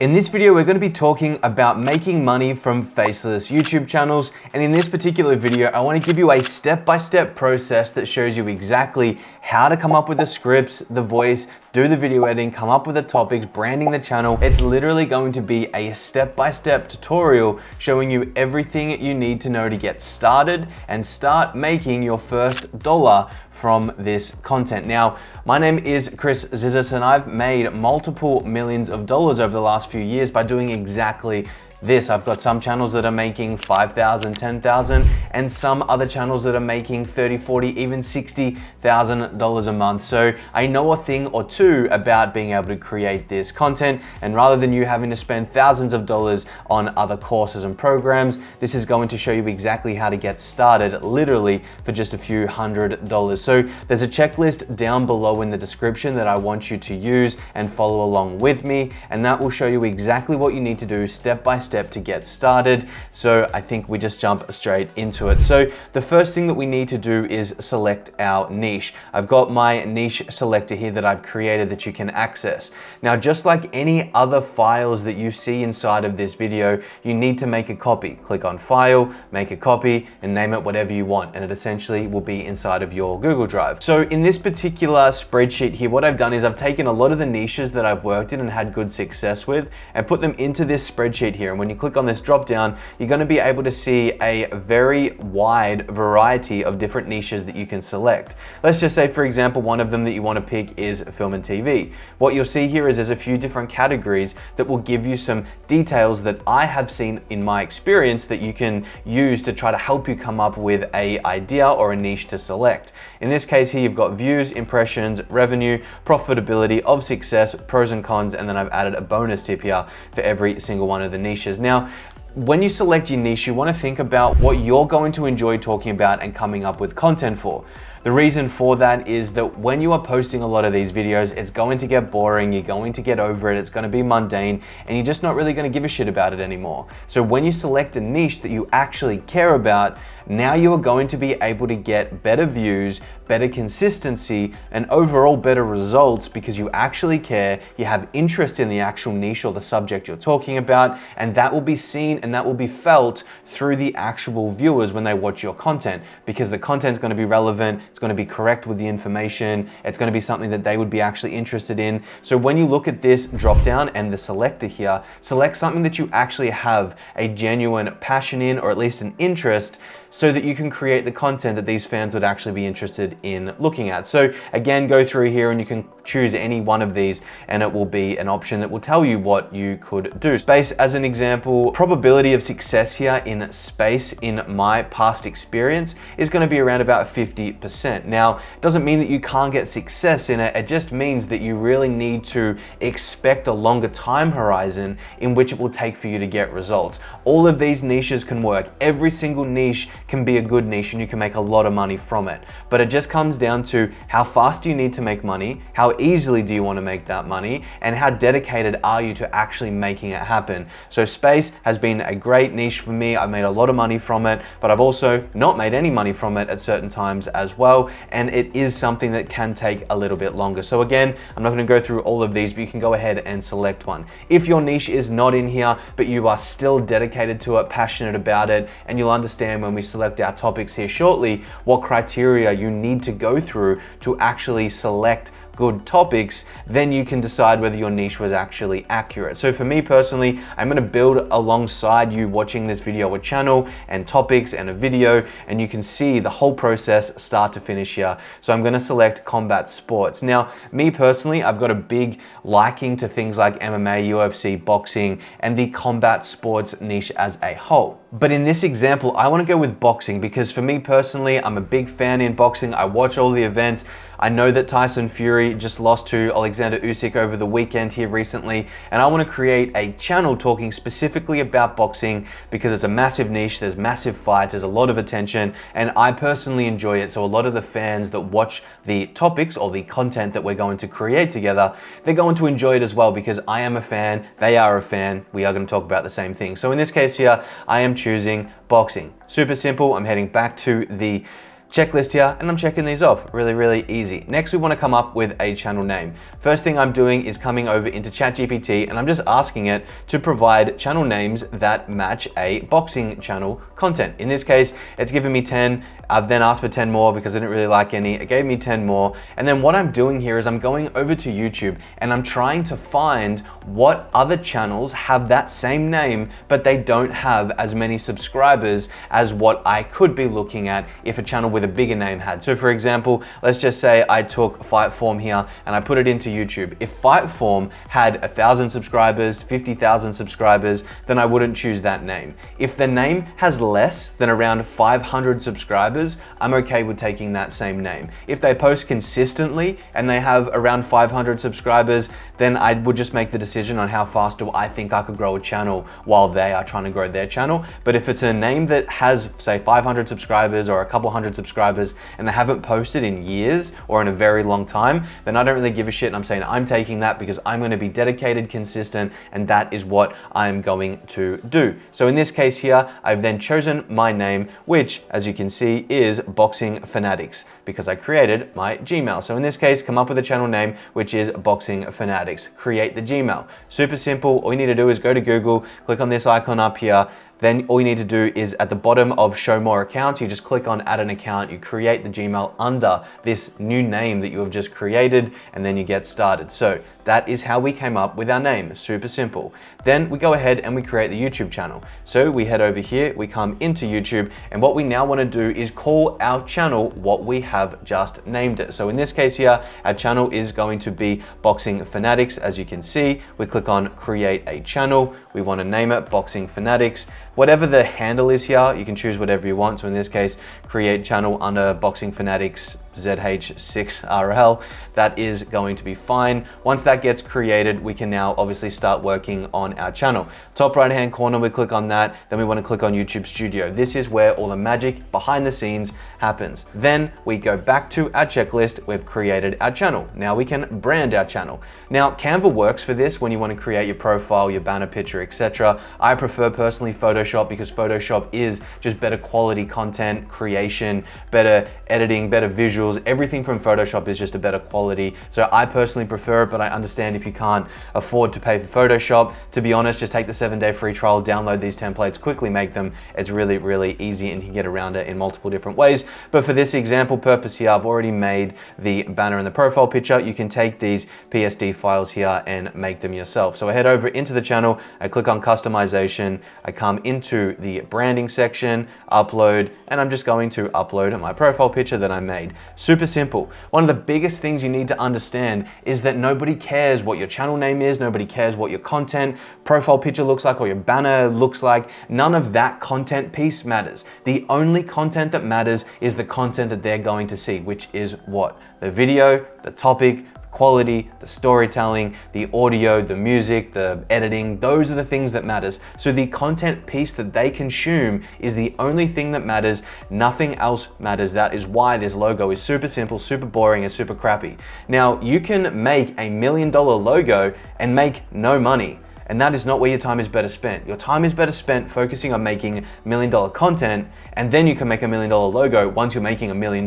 In this video, we're going to be talking about making money from faceless YouTube channels. And in this particular video, I want to give you a step-by-step process that shows you exactly how to come up with the scripts, the voice, do the video editing, come up with the topics, branding the channel. It's literally going to be a step-by-step tutorial showing you everything you need to know to get started and start making your first dollar from this content. Now, my name is Chris Zissis and I've made multiple millions of dollars over the last few years by doing exactly this. I've got some channels that are making 5,000, 10,000, and some other channels that are making 30, 40, even $60,000 a month. So I know a thing or two about being able to create this content. And rather than you having to spend thousands of dollars on other courses and programs, this is going to show you exactly how to get started literally for just a few $100s. So there's a checklist down below in the description that I want you to use and follow along with me. And that will show you exactly what you need to do step by step to get started. So I think we just jump straight into it. So the first thing that we need to do is select our niche. I've got my niche selector here that I've created that you can access. Now, just like any other files that you see inside of this video, you need to make a copy. Click on File, make a copy, and name it whatever you want. And it essentially will be inside of your Google Drive. So in this particular spreadsheet here, what I've done is I've taken a lot of the niches that I've worked in and had good success with and put them into this spreadsheet here. And when you click on this drop down, you're going to be able to see a very wide variety of different niches that you can select. Let's just say, for example, one of them that you want to pick is film and TV. What you'll see here is there's a few different categories that will give you some details that I have seen in my experience that you can use to try to help you come up with an idea or a niche to select. In this case here, you've got views, impressions, revenue, profitability, of success, pros and cons, and then I've added a bonus tip here for every single one of the niches. Now, when you select your niche, you want to think about what you're going to enjoy talking about and coming up with content for. The reason for that is that when you are posting a lot of these videos, it's going to get boring, you're going to get over it, it's going to be mundane, and you're just not really going to give a shit about it anymore. So when you select a niche that you actually care about, now you are going to be able to get better views, better consistency, and overall better results because you actually care, you have interest in the actual niche or the subject you're talking about, and that will be seen and that will be felt through the actual viewers when they watch your content, because the content's going to be relevant, it's going to be correct with the information, it's going to be something that they would be actually interested in. So when you look at this drop down and the selector here, select something that you actually have a genuine passion in, or at least an interest, so that you can create the content that these fans would actually be interested in looking at. So again, go through here and you can choose any one of these and it will be an option that will tell you what you could do. Space as an example, probability of success here in space in my past experience is going to be around about 50%. Now, it doesn't mean that you can't get success in it, it just means that you really need to expect a longer time horizon in which it will take for you to get results. All of these niches can work. Every single niche can be a good niche and you can make a lot of money from it. But it just comes down to how fast do you need to make money, how easily do you want to make that money, and how dedicated are you to actually making it happen. So space has been a great niche for me. I've made a lot of money from it, but I've also not made any money from it at certain times as well. And it is something that can take a little bit longer. So again, I'm not going to go through all of these, but you can go ahead and select one. If your niche is not in here, but you are still dedicated to it, passionate about it, and you'll understand when we select our topics here shortly, what criteria you need to go through to actually select good topics, then you can decide whether your niche was actually accurate. So for me personally, I'm going to build alongside you watching this video a channel and topics and a video, and you can see the whole process start to finish here. So I'm going to select combat sports. Now, me personally, I've got a big liking to things like MMA, UFC, boxing, and the combat sports niche as a whole. But in this example, I want to go with boxing because for me personally, I'm a big fan in boxing. I watch all the events. I know that Tyson Fury just lost to Alexander Usyk over the weekend here recently, and I want to create a channel talking specifically about boxing because it's a massive niche, there's massive fights, there's a lot of attention, and I personally enjoy it. So a lot of the fans that watch the topics or the content that we're going to create together, they're going to enjoy it as well because I am a fan, they are a fan, we are going to talk about the same thing. So in this case here, I am choosing boxing. Super simple. I'm heading back to the checklist here, and I'm checking these off. Really, really easy. Next, we want to come up with a channel name. First thing I'm doing is coming over into ChatGPT, and I'm just asking it to provide channel names that match a boxing channel content. In this case, it's given me 10. I've then asked for 10 more because I didn't really like any. It gave me 10 more. And then what I'm doing here is I'm going over to YouTube and I'm trying to find what other channels have that same name, but they don't have as many subscribers as what I could be looking at if a channel with a bigger name had. So for example, let's just say I took Fightform here and I put it into YouTube. If Fightform had 1,000 subscribers, 50,000 subscribers, then I wouldn't choose that name. If the name has less than around 500 subscribers, I'm okay with taking that same name. If they post consistently and they have around 500 subscribers, then I would just make the decision on how fast do I think I could grow a channel while they are trying to grow their channel. But if it's a name that has, say, 500 subscribers or a couple hundred subscribers and they haven't posted in years or in a very long time, then I don't really give a shit. And I'm saying I'm taking that because I'm going to be dedicated, consistent, and that is what I'm going to do. So in this case here, I've then chosen my name, which, as you can see, is Boxing Fanatics, because I created my Gmail. So in this case, come up with a channel name, which is Boxing Fanatics. Create the Gmail. Super simple. All you need to do is go to Google, click on this icon up here. Then all you need to do is at the bottom of show more accounts, you just click on add an account, you create the Gmail under this new name that you have just created, and then you get started. So that is how we came up with our name, super simple. Then we go ahead and we create the YouTube channel. So we head over here, we come into YouTube, and what we now want to do is call our channel what we have just named it. So in this case here, our channel is going to be Boxing Fanatics. As you can see, we click on create a channel. We want to name it Boxing Fanatics. Whatever the handle is here, you can choose whatever you want. So in this case, create channel under Boxing Fanatics ZH6RL. That is going to be fine. Once that gets created, we can now obviously start working on our channel. Top right hand corner, we click on that. Then we want to click on YouTube Studio. This is where all the magic behind the scenes happens. Then we go back to our checklist. We've created our channel. Now we can brand our channel. Now Canva works for this when you want to create your profile, your banner picture, etc. I prefer personally Photoshop because Photoshop is just better quality content creation, better editing, better visuals. Everything from Photoshop is just a better quality. So I personally prefer it, but I understand if you can't afford to pay for Photoshop, to be honest, just take the 7-day free trial, download these templates, quickly make them. It's really, really easy and you can get around it in multiple different ways. But for this example purpose here, I've already made the banner and the profile picture. You can take these PSD files here and make them yourself. So I head over into the channel, I click on customization, I come into the branding section, upload, and I'm just going to upload my profile picture that I made. Super simple. One of the biggest things you need to understand is that nobody cares what your channel name is, nobody cares what your content profile picture looks like or your banner looks like. None of that content piece matters. The only content that matters is the content that they're going to see, which is what? The video, the topic, quality, the storytelling, the audio, the music, the editing, those are the things that matters. So the content piece that they consume is the only thing that matters. Nothing else matters. That is why this logo is super simple, super boring, and super crappy. Now, you can make $1 million logo and make no money. And that is not where your time is better spent. Your time is better spent focusing on making $1 million content, and then you can make $1 million logo once you're making $1 million.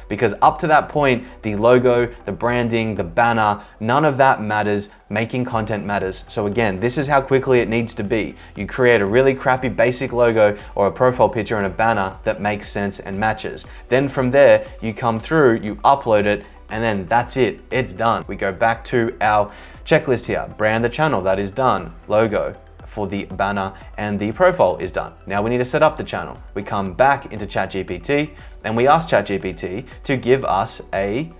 Because up to that point, the logo, the branding, the banner, none of that matters. Making content matters. So again, this is how quickly it needs to be. You create a really crappy basic logo or a profile picture and a banner that makes sense and matches. Then from there, you come through, you upload it, and then that's it. It's done. We go back to our checklist here. Brand the channel, that is done. Logo for the banner and the profile is done. Now we need to set up the channel. We come back into ChatGPT and we ask ChatGPT to give us a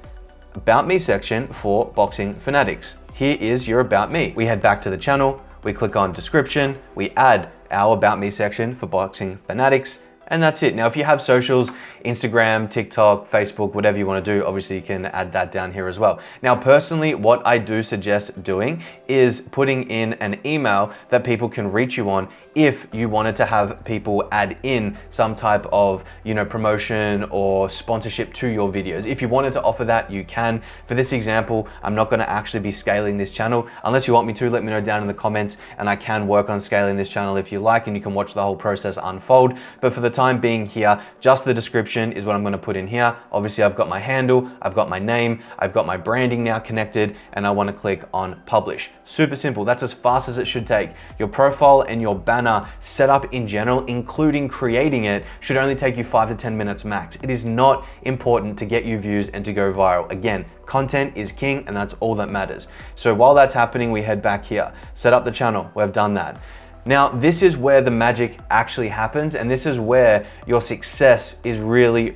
About Me section for Boxing Fanatics. Here is your About Me. We head back to the channel, we click on description, we add our About Me section for Boxing Fanatics, and that's it. Now, if you have socials, Instagram, TikTok, Facebook, whatever you want to do, obviously you can add that down here as well. Now, personally, what I do suggest doing is putting in an email that people can reach you on if you wanted to have people add in some type of, promotion or sponsorship to your videos. If you wanted to offer that, you can. For this example, I'm not going to actually be scaling this channel. Unless you want me to, let me know down in the comments and I can work on scaling this channel if you like, and you can watch the whole process unfold. But for the time being here, just the description is what I'm gonna put in here. Obviously I've got my handle, I've got my name, I've got my branding now connected, and I wanna click on publish. Super simple, that's as fast as it should take. Your profile and your banner setup in general, including creating it, should only take you 5 to 10 minutes max. It is not important to get you views and to go viral. Again, content is king and that's all that matters. So while that's happening, we head back here, set up the channel, we've done that. Now, this is where the magic actually happens, and this is where your success is really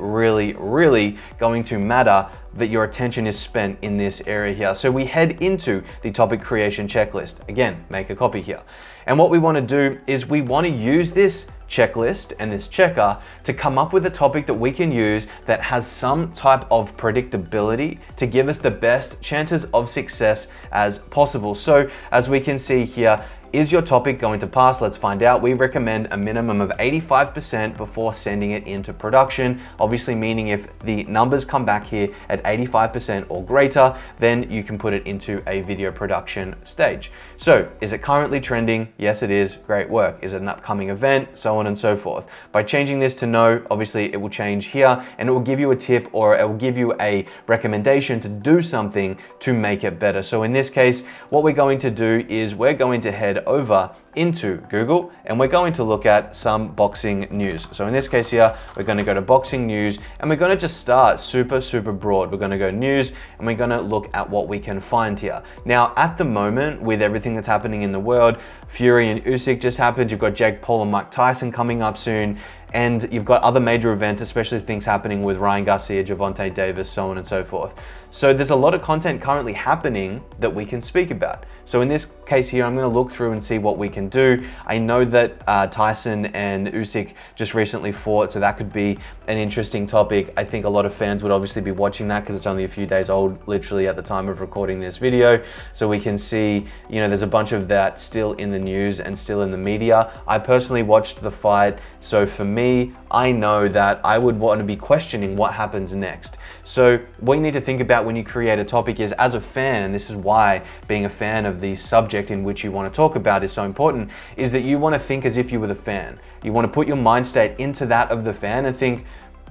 going to matter, that your attention is spent in this area here. So we head into the topic creation checklist. Again, make a copy here. And what we want to do is we want to use this checklist and this checker to come up with a topic that we can use that has some type of predictability to give us the best chances of success as possible. So as we can see here, is your topic going to pass? Let's find out. We recommend a minimum of 85% before sending it into production. Obviously meaning if the numbers come back here at 85% or greater, then you can put it into a video production stage. So is it currently trending? Yes, it is. Great work. Is it an upcoming event? So on and so forth. By changing this to no, obviously it will change here and it will give you a tip or it will give you a recommendation to do something to make it better. So in this case, what we're going to do is we're going to head over into Google and we're going to look at some boxing news. So in this case here, we're going to go to boxing news and we're going to just start super broad. We're going to go news and we're going to look at what we can find here. Now, at the moment, with everything that's happening in the world, Fury and Usyk just happened. You've got Jake Paul and Mike Tyson coming up soon. And you've got other major events, especially things happening with Ryan Garcia, Gervonta Davis, so on and so forth. So there's a lot of content currently happening that we can speak about. So in this case here, I'm gonna look through and see what we can do. I know that Tyson and Usyk just recently fought, so that could be an interesting topic. I think a lot of fans would obviously be watching that because it's only a few days old, literally at the time of recording this video. So we can see, you know, there's a bunch of that still in the news and still in the media. I personally watched the fight, so for me, I know that I would want to be questioning what happens next. So what you need to think about when you create a topic is, as a fan, and this is why being a fan of the subject in which you want to talk about is so important, is that you want to think as if you were the fan. You want to put your mind state into that of the fan and think,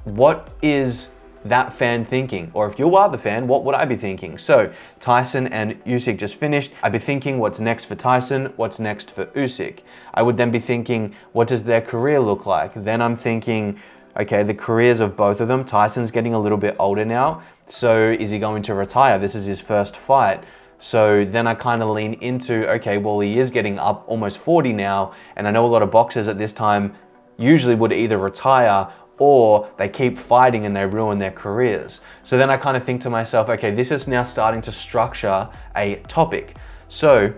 what is that fan thinking? Or if you are the fan, what would I be thinking? So Tyson and Usyk just finished. I'd be thinking, what's next for Tyson? What's next for Usyk? I would then be thinking, what does their career look like? Then I'm thinking, okay, the careers of both of them. Tyson's getting a little bit older now. So is he going to retire? This is his first fight. So then I kind of lean into, okay, well, he is getting up almost 40 now. And I know a lot of boxers at this time usually would either retire or they keep fighting and they ruin their careers. So then I kind of think to myself, okay, this is now starting to structure a topic. So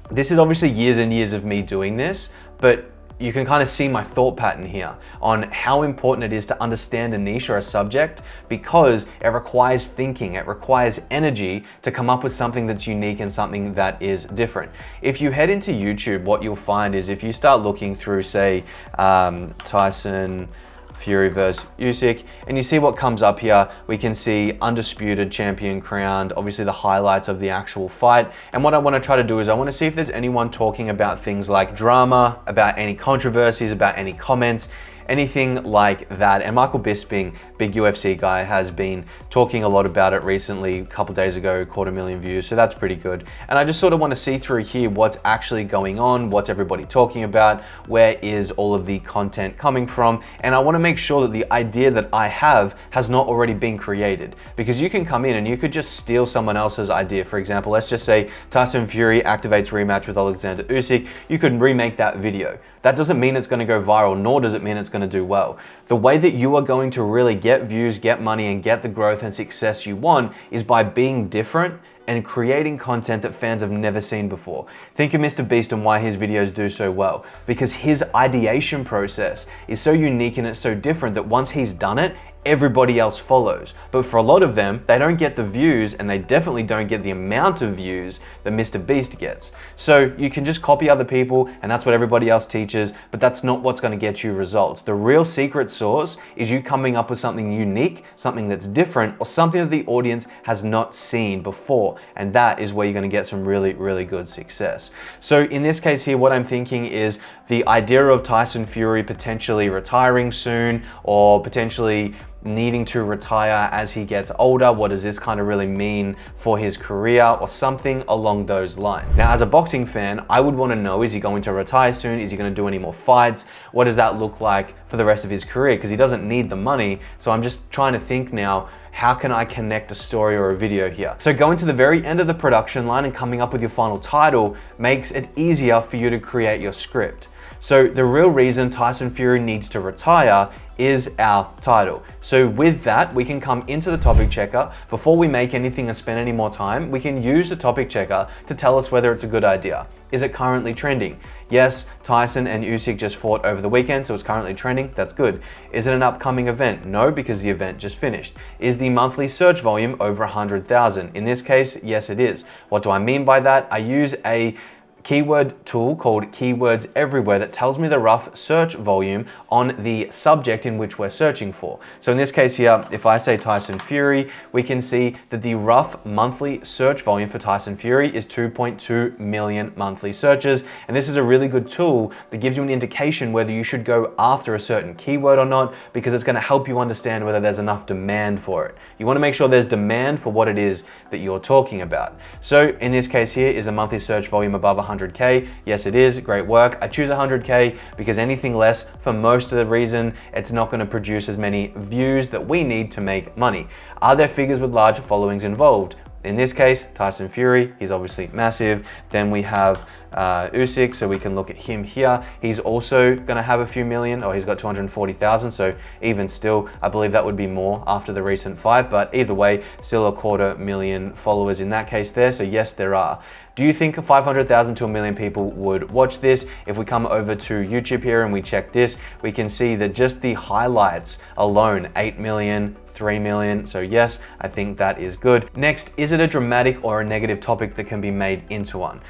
this is obviously years and years of me doing this, but you can kind of see my thought pattern here on how important it is to understand a niche or a subject, because it requires thinking, it requires energy to come up with something that's unique and something that is different. If you head into YouTube, what you'll find is if you start looking through, say, Tyson, Fury versus Usyk, and you see what comes up here, we can see undisputed champion crowned, obviously the highlights of the actual fight. And what I want to try to do is I want to see if there's anyone talking about things like drama, about any controversies, about any comments, anything like that. And Michael Bisping, big UFC guy, has been talking a lot about it recently. A couple days ago, 250,000 views, so that's pretty good. And I just sort of want to see through here what's actually going on, what's everybody talking about, where is all of the content coming from, and I want to make sure that the idea that I have has not already been created. Because you can come in and you could just steal someone else's idea. For example, let's just say Tyson Fury activates rematch with Alexander Usyk. You could remake that video. That doesn't mean it's going to go viral, nor does it mean it's going to do well. The way that you are going to really get views, get money, and get the growth and success you want is by being different and creating content that fans have never seen before. Think of Mr. Beast and why his videos do so well. Because his ideation process is so unique and it's so different that once he's done it, everybody else follows. But for a lot of them, they don't get the views, and they definitely don't get the amount of views that Mr. Beast gets. So you can just copy other people, and that's what everybody else teaches, but that's not what's going to get you results. The real secret sauce is you coming up with something unique, something that's different, or something that the audience has not seen before. And that is where you're going to get some really, really good success. So in this case here, what I'm thinking is the idea of Tyson Fury potentially retiring soon, or potentially needing to retire as he gets older. What does this kind of really mean for his career, or something along those lines? Now, as a boxing fan, I would want to know, is he going to retire soon? Is he going to do any more fights? What does that look like for the rest of his career? Because he doesn't need the money. So I'm just trying to think now, how can I connect a story or a video here? So going to the very end of the production line and coming up with your final title makes it easier for you to create your script. So the real reason Tyson Fury needs to retire is our title. So with that, we can come into the topic checker. Before we make anything or spend any more time, we can use the topic checker to tell us whether it's a good idea. Is it currently trending? Yes, Tyson and Usyk just fought over the weekend, so it's currently trending. That's good. Is it an upcoming event? No, because the event just finished. Is the monthly search volume over 100,000? In this case, yes, it is. What do I mean by that? I use a keyword tool called Keywords Everywhere that tells me the rough search volume on the subject in which we're searching for. So in this case here, if I say Tyson Fury, we can see that the rough monthly search volume for Tyson Fury is 2.2 million monthly searches. And this is a really good tool that gives you an indication whether you should go after a certain keyword or not, because it's going to help you understand whether there's enough demand for it. You want to make sure there's demand for what it is that you're talking about. So in this case here, is the monthly search volume above 100K? Yes, it is. Great work. I choose 100K because anything less, for most of the reason, it's not going to produce as many views that we need to make money. Are there figures with large followings involved? In this case, Tyson Fury, he's obviously massive. Then we have Usyk, so we can look at him here. He's also gonna have a few million, or he's got 240,000, so even still, I believe that would be more after the recent fight, but either way, still a 250,000 followers in that case there, so yes, there are. Do you think 500,000 to 1 million people would watch this? If we come over to YouTube here and we check this, we can see that just the highlights alone, 8 million, 3 million. So yes, I think that is good. Next, is it a dramatic or a negative topic that can be made into one?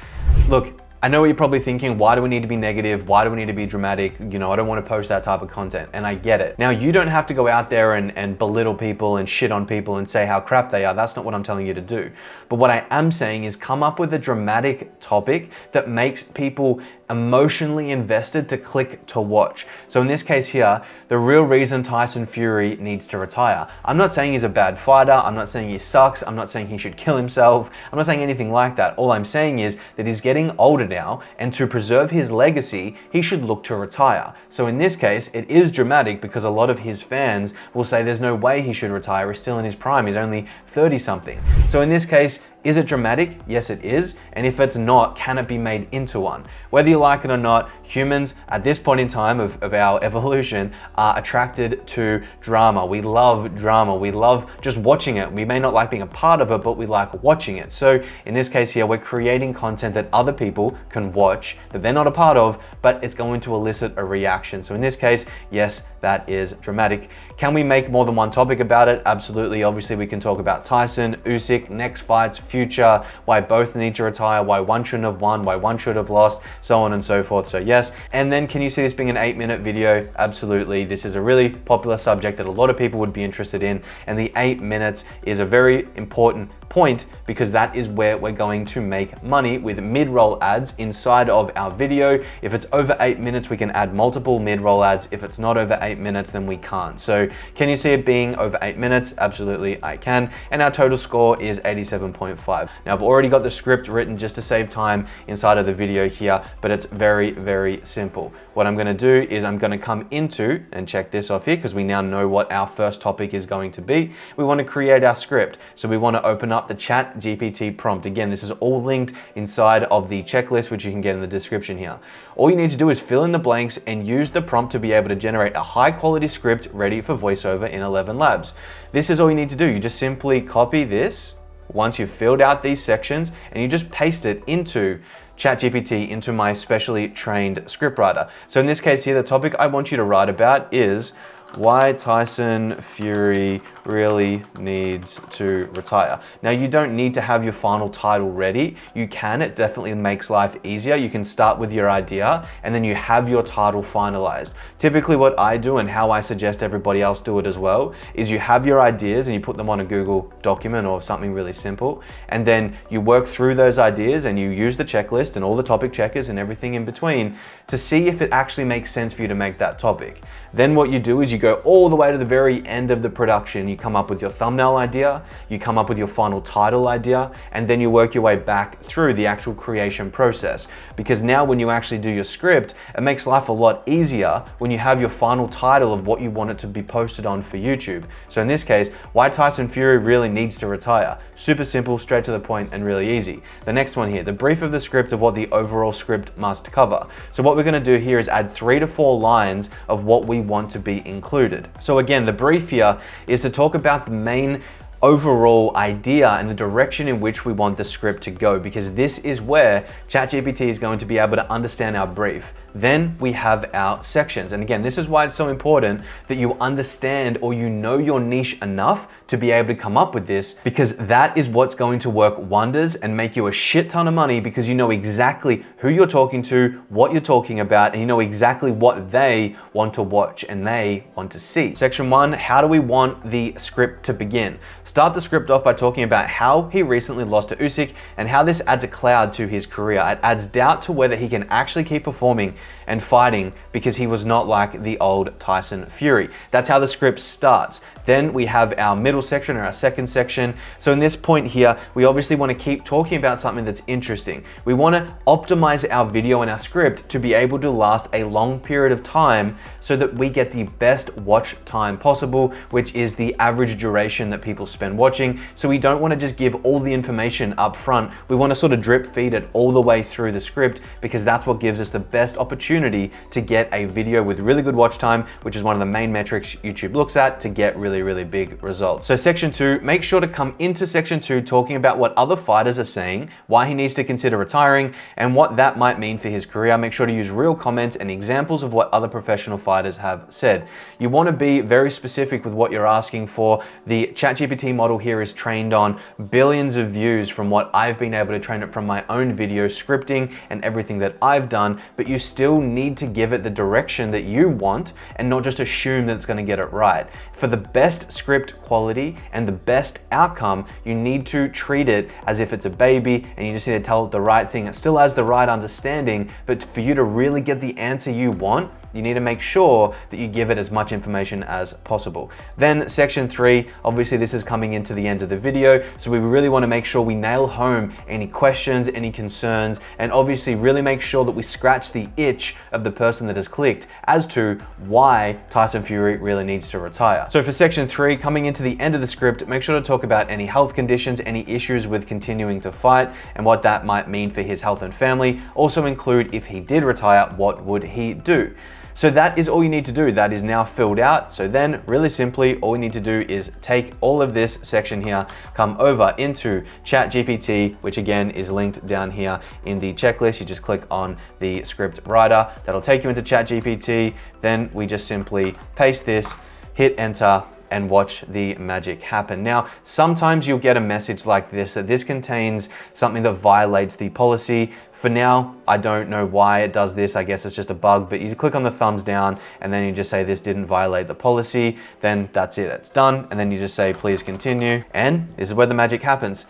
Look, I know what you're probably thinking, why do we need to be negative? Why do we need to be dramatic? You know, I don't want to post that type of content, and I get it. Now, you don't have to go out there and belittle people and shit on people and say how crap they are. That's not what I'm telling you to do. But what I am saying is come up with a dramatic topic that makes people emotionally invested to click to watch. So in this case here, the real reason Tyson Fury needs to retire. I'm not saying he's a bad fighter. I'm not saying he sucks. I'm not saying he should kill himself. I'm not saying anything like that. All I'm saying is that he's getting older now, and to preserve his legacy, he should look to retire. So in this case, it is dramatic because a lot of his fans will say there's no way he should retire. He's still in his prime. He's only 30 something. So in this case, is it dramatic? Yes, it is. And if it's not, can it be made into one? Whether you like it or not, humans at this point in time of our evolution are attracted to drama. We love drama. We love just watching it. We may not like being a part of it, but we like watching it. So in this case here, we're creating content that other people can watch, that they're not a part of, but it's going to elicit a reaction. So in this case, yes, that is dramatic. Can we make more than one topic about it? Absolutely. Obviously, we can talk about Tyson, Usyk, next fights, future, why both need to retire, why one shouldn't have won, why one should have lost, so on and so forth. So yes. And then can you see this being an 8-minute video? Absolutely. This is a really popular subject that a lot of people would be interested in. And the 8 minutes is a very important point because that is where we're going to make money with mid-roll ads inside of our video. If it's over 8 minutes, we can add multiple mid-roll ads. If it's not over 8 minutes, then we can't. So can you see it being over 8 minutes? Absolutely, I can. And our total score is 87.5. Now I've already got the script written just to save time inside of the video here, but it's very, very simple. What I'm gonna do is I'm gonna come into, and check this off here because we now know what our first topic is going to be. We wanna create our script. So we wanna open up the ChatGPT prompt. Again, this is all linked inside of the checklist, which you can get in the description here. All you need to do is fill in the blanks and use the prompt to be able to generate a high quality script ready for voiceover in 11 Labs. This is all you need to do. You just simply copy this once you've filled out these sections and you just paste it into ChatGPT, into my specially trained scriptwriter. So in this case here, the topic I want you to write about is why Tyson Fury really needs to retire. Now, you don't need to have your final title ready. You can, it definitely makes life easier. You can start with your idea and then you have your title finalized. Typically what I do and how I suggest everybody else do it as well is you have your ideas and you put them on a Google document or something really simple. And then you work through those ideas and you use the checklist and all the topic checkers and everything in between to see if it actually makes sense for you to make that topic. Then what you do is you go all the way to the very end of the production. You come up with your thumbnail idea, you come up with your final title idea, and then you work your way back through the actual creation process. Because now when you actually do your script, it makes life a lot easier when you have your final title of what you want it to be posted on for YouTube. So in this case, why Tyson Fury really needs to retire. Super simple, straight to the point, and really easy. The next one here, the brief of the script of what the overall script must cover. So what we're gonna do here is add 3 to 4 lines of what we want to be included. So again, the brief here is to talk about the main overall idea and the direction in which we want the script to go, because this is where ChatGPT is going to be able to understand our brief. Then we have our sections. And again, this is why it's so important that you understand or you know your niche enough to be able to come up with this, because that is what's going to work wonders and make you a shit ton of money, because you know exactly who you're talking to, what you're talking about, and you know exactly what they want to watch and they want to see. Section 1, how do we want the script to begin? Start the script off by talking about how he recently lost to Usyk and how this adds a cloud to his career. It adds doubt to whether he can actually keep performing and fighting because he was not like the old Tyson Fury. That's how the script starts. Then we have our middle section or our second section. So in this point here, we obviously want to keep talking about something that's interesting. We want to optimize our video and our script to be able to last a long period of time so that we get the best watch time possible, which is the average duration that people spend watching. So we don't want to just give all the information up front. We want to sort of drip feed it all the way through the script, because that's what gives us the best opportunity to get a video with really good watch time, which is one of the main metrics YouTube looks at to get really big results. So section 2, make sure to come into section 2 talking about what other fighters are saying, why he needs to consider retiring, and what that might mean for his career. Make sure to use real comments and examples of what other professional fighters have said. You want to be very specific with what you're asking for. The ChatGPT model here is trained on billions of views from what I've been able to train it from my own video scripting and everything that I've done, but you still need to give it the direction that you want and not just assume that it's going to get it right. For the best script quality and the best outcome, you need to treat it as if it's a baby and you just need to tell it the right thing. It still has the right understanding, but for you to really get the answer you want, you need to make sure that you give it as much information as possible. Then section 3, obviously this is coming into the end of the video, so we really want to make sure we nail home any questions, any concerns, and obviously really make sure that we scratch the itch of the person that has clicked as to why Tyson Fury really needs to retire. So for section 3, coming into the end of the script, make sure to talk about any health conditions, any issues with continuing to fight, and what that might mean for his health and family. Also include, if he did retire, what would he do? So that is all you need to do. That is now filled out. So then really simply, all you need to do is take all of this section here, come over into ChatGPT, which again is linked down here in the checklist. You just click on the script writer. That'll take you into ChatGPT. Then we just simply paste this, hit enter, and watch the magic happen. Now, sometimes you'll get a message like this, that this contains something that violates the policy. For now, I don't know why it does this. I guess it's just a bug, but you click on the thumbs down and then you just say this didn't violate the policy. Then that's it, it's done. And then you just say, please continue. And this is where the magic happens.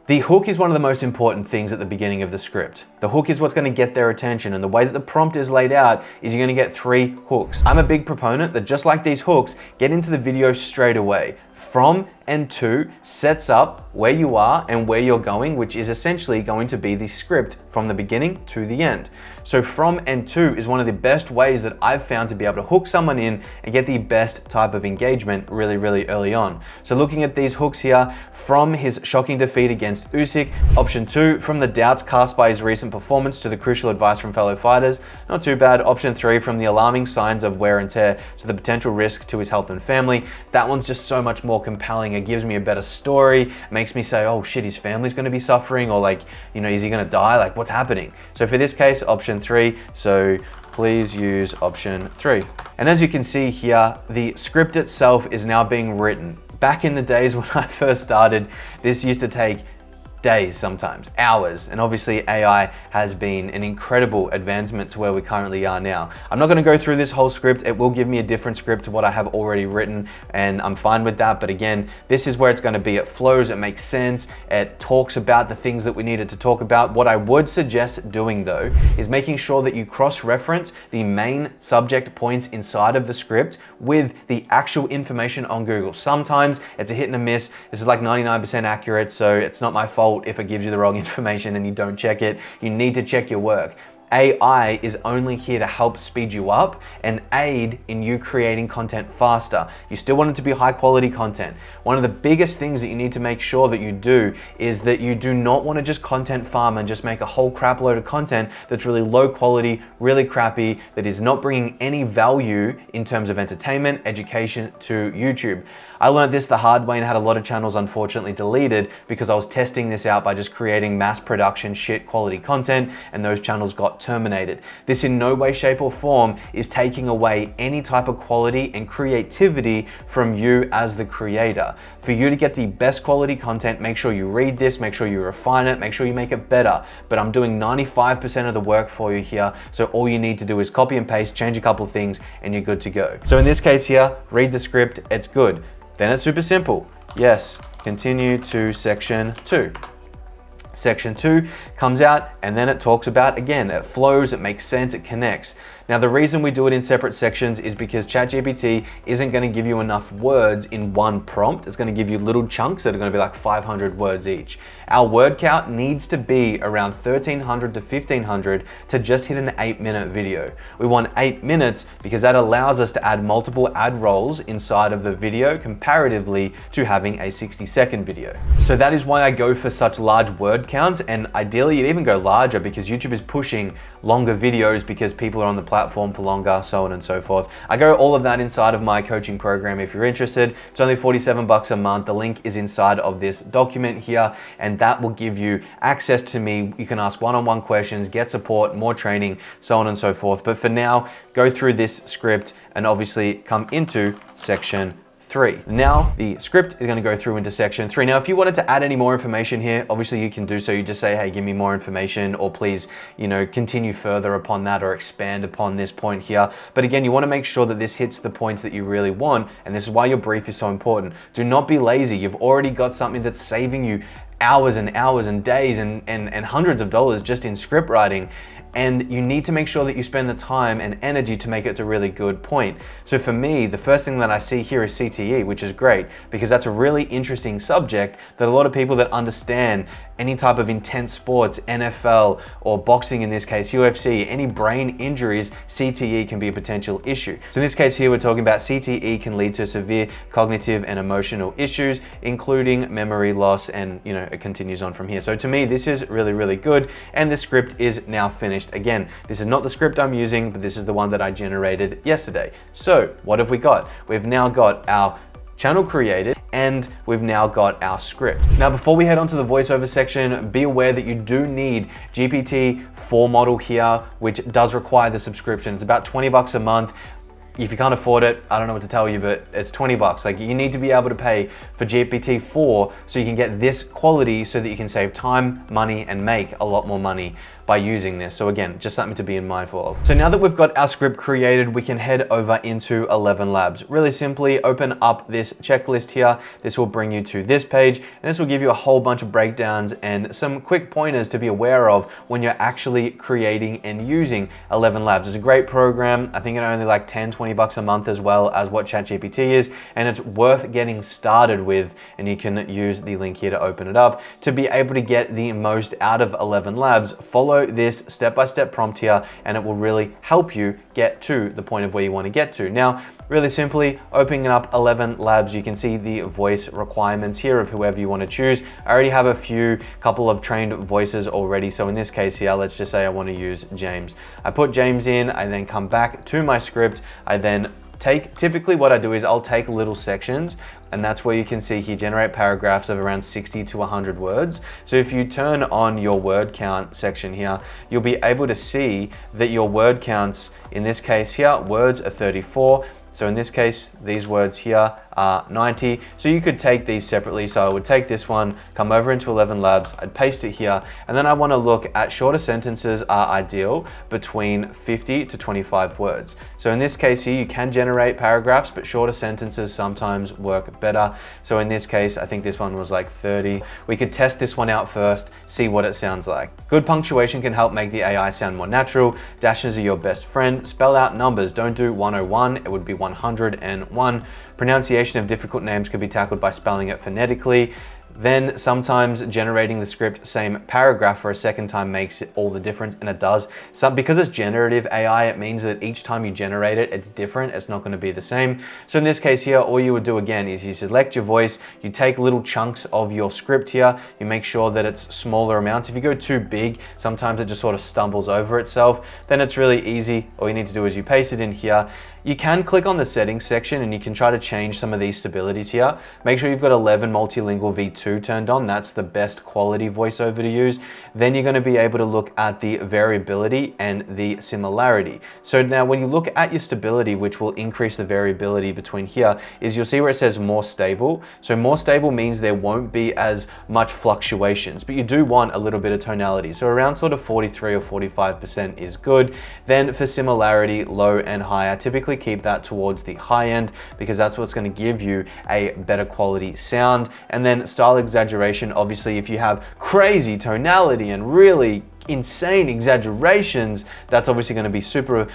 The hook is one of the most important things at the beginning of the script. The hook is what's going to get their attention, and the way that the prompt is laid out is you're going to get 3 hooks. I'm a big proponent that just like these hooks, get into the video straight away. From and to sets up where you are and where you're going, which is essentially going to be the script from the beginning to the end. So from and to is one of the best ways that I've found to be able to hook someone in and get the best type of engagement really early on. So looking at these hooks here, from his shocking defeat against Usyk. Option 2, from the doubts cast by his recent performance to the crucial advice from fellow fighters. Not too bad. Option 3, from the alarming signs of wear and tear to the potential risk to his health and family. That one's just so much more compelling. It gives me a better story, makes me say, oh shit, his family's gonna be suffering, or like, you know, is he gonna die? Like, what's happening? So for this case, option 3, so please use option 3. And as you can see here, the script itself is now being written. Back in the days when I first started, this used to take days, sometimes hours, and obviously AI has been an incredible advancement to where we currently are now. I'm not going to go through this whole script. It will give me a different script to what I have already written, and I'm fine with that. But again, this is where it's going to be. It flows, it makes sense, it talks about the things that we needed to talk about. What I would suggest doing though is making sure that you cross-reference the main subject points inside of the script with the actual information on Google. Sometimes it's a hit and a miss. This is like 99% accurate, so it's not my fault if it gives you the wrong information and you don't check it. You need to check your work. AI is only here to help speed you up and aid in you creating content faster. You still want it to be high quality content. One of the biggest things that you need to make sure that you do is that you do not want to just content farm and just make a whole crap load of content that's really low quality, really crappy, that is not bringing any value in terms of entertainment, education to YouTube. I learned this the hard way and had a lot of channels unfortunately deleted because I was testing this out by just creating mass production shit quality content, and those channels got terminated. This in no way, shape or form is taking away any type of quality and creativity from you as the creator. For you to get the best quality content, make sure you read this, make sure you refine it, make sure you make it better. But I'm doing 95% of the work for you here. So all you need to do is copy and paste, change a couple of things, and you're good to go. So in this case here, read the script, it's good. Then it's super simple. Yes, continue to section 2. Section 2 comes out and then it talks about, again, it flows, it makes sense, it connects. Now the reason we do it in separate sections is because ChatGPT isn't going to give you enough words in one prompt. It's going to give you little chunks that are going to be like 500 words each. Our word count needs to be around 1300 to 1500 to just hit an 8-minute video. We want 8 minutes because that allows us to add multiple ad rolls inside of the video comparatively to having a 60-second video. So that is why I go for such large word counts, and ideally you'd even go larger because YouTube is pushing longer videos because people are on the platform for longer, so on and so forth. I go all of that inside of my coaching program if you're interested. It's only 47 bucks a month. The link is inside of this document here, and that will give you access to me. You can ask one-on-one questions, get support, more training, so on and so forth. But for now, go through this script and obviously come into section 3. Now the script is going to go through into section 3. Now if you wanted to add any more information here, obviously you can do so. You just say, hey, give me more information, or please, continue further upon that or expand upon this point here. But again, you want to make sure that this hits the points that you really want, and this is why your brief is so important. Do not be lazy. You've already got something that's saving you hours and hours and days and hundreds of dollars just in script writing. And you need to make sure that you spend the time and energy to make it to a really good point. So for me, the first thing that I see here is CTE, which is great because that's a really interesting subject that a lot of people that understand any type of intense sports, NFL or boxing in this case, UFC, any brain injuries, CTE can be a potential issue. So in this case here, we're talking about CTE can lead to severe cognitive and emotional issues, including memory loss, and it continues on from here. So to me, this is really, really good. And the script is now finished. Again, this is not the script I'm using, but this is the one that I generated yesterday. So what have we got? We've now got our channel created, and we've now got our script. Now, before we head on to the voiceover section, be aware that you do need GPT-4 model here, which does require the subscription. It's about 20 bucks a month. If you can't afford it, I don't know what to tell you, but it's 20 bucks. Like, you need to be able to pay for GPT-4 so you can get this quality so that you can save time, money, and make a lot more money by using this. So again, just something to be mindful of. So now that we've got our script created, we can head over into 11 Labs. Really simply open up this checklist here. This will bring you to this page, and this will give you a whole bunch of breakdowns and some quick pointers to be aware of when you're actually creating and using 11 Labs. It's a great program. I think it's only like 10, 20 bucks a month, as well as what ChatGPT is, and it's worth getting started with, and you can use the link here to open it up to be able to get the most out of 11 Labs. Follow this step-by-step prompt here, and it will really help you get to the point of where you want to get to. Now, really simply opening up 11 Labs, you can see the voice requirements here of whoever you want to choose. I already have a couple of trained voices already. So in this case here, let's just say I want to use James. I put James in, I then come back to my script. I then typically what I do is I'll take little sections, and that's where you can see here, generate paragraphs of around 60 to 100 words. So if you turn on your word count section here, you'll be able to see that your word counts, in this case here, words are 34. So in this case, these words here are 90. So you could take these separately. So I would take this one, come over into 11 Labs, I'd paste it here, and then I want to look at shorter sentences are ideal between 50 to 25 words. So in this case here, you can generate paragraphs, but shorter sentences sometimes work better. So in this case, I think this one was like 30. We could test this one out first, see what it sounds like. Good punctuation can help make the AI sound more natural. Dashes are your best friend. Spell out numbers. Don't do 101. It would be 101. Pronunciation of difficult names could be tackled by spelling it phonetically. Then sometimes generating the script same paragraph for a second time makes all the difference, and it does. So because it's generative AI, it means that each time you generate it, it's different. It's not going to be the same. So in this case here, all you would do again is you select your voice, you take little chunks of your script here, you make sure that it's smaller amounts. If you go too big, sometimes it just sort of stumbles over itself. Then it's really easy. All you need to do is you paste it in here. You can click on the settings section and you can try to change some of these stabilities here. Make sure you've got 11 multilingual V2 turned on. That's the best quality voiceover to use. Then you're going to be able to look at the variability and the similarity. So now when you look at your stability, which will increase the variability between here, is you'll see where it says more stable. So more stable means there won't be as much fluctuations, but you do want a little bit of tonality. So around sort of 43 or 45% is good. Then for similarity, low and high, I typically keep that towards the high end because that's what's going to give you a better quality sound. And then style exaggeration, obviously if you have crazy tonality and really insane exaggerations, that's obviously going to be super,